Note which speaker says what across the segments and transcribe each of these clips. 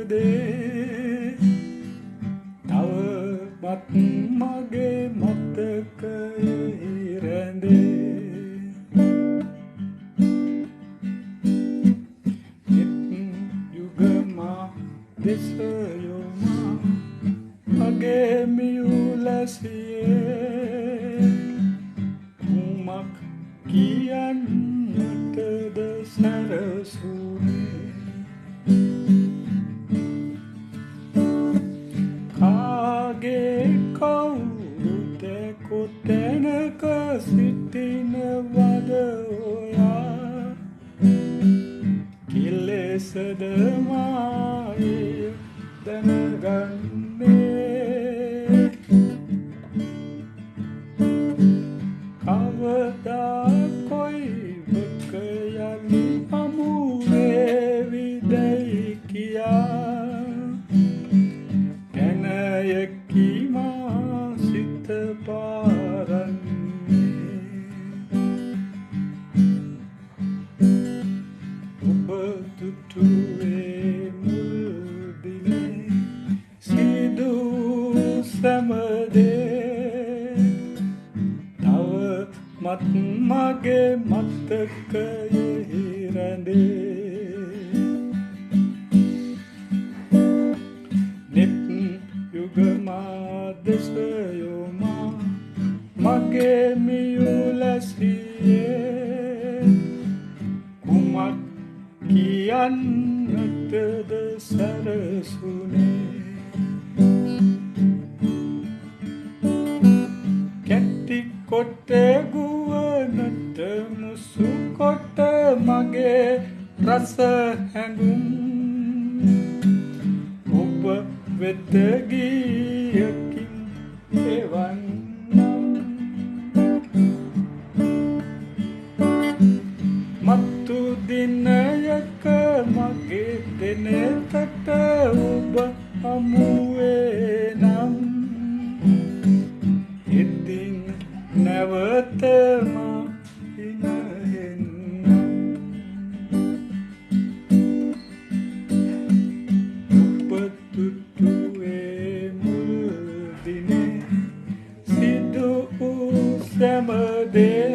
Speaker 1: දේ තවමත් මගේ මතකයෙහි රැඳේ යුගමා දෙස යොමා මගේ මියුලසියේ කුමක් කියන්නටද සැරසුනේ කාගේ කවුරුද කොතැනක සිටිනවද ඔයා කෙලෙසද මායේ දැනගන්නේ කවදා කොයිවක යලි හමුවේවිදැයි කියා පැනයකි මා සිත පාරන්නේ ඔබ දුටුවේ මුල් දිනේ සිදු සැමදේ තවමත් මගේ මතකයෙහි රැඳේ නිත් යුගමා දෙස යොමා මගේ මියුලසියේ කුමක් කියන්නටද සැරසුනේ කැටි කොට ගුවනට මුසු කොට මගේ රස හැඟුම් ඔබ වෙත ගියකින් එවන්නම් මත්තු දිනයක මගේ දෙනෙතට ඔබ හමුවේ නම් ඉතින් නැවතම ඉනහෙන්නම් ඔබ දුටුවේ මුල් දිනේ සිදු වූ සැමදේ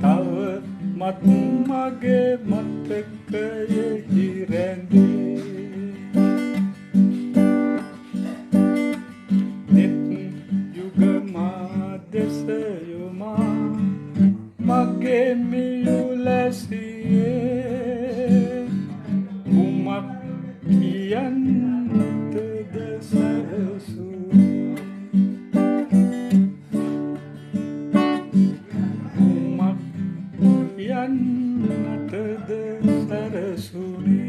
Speaker 1: තවමත් මගේ මතකයෙහි රැඳේ නිත් යුගමා දෙස යොමා මගේ මියුලසියේ කුමක් කියන්නටද සැරසුනේ කුමක් කියන්නටද සැරසුනේ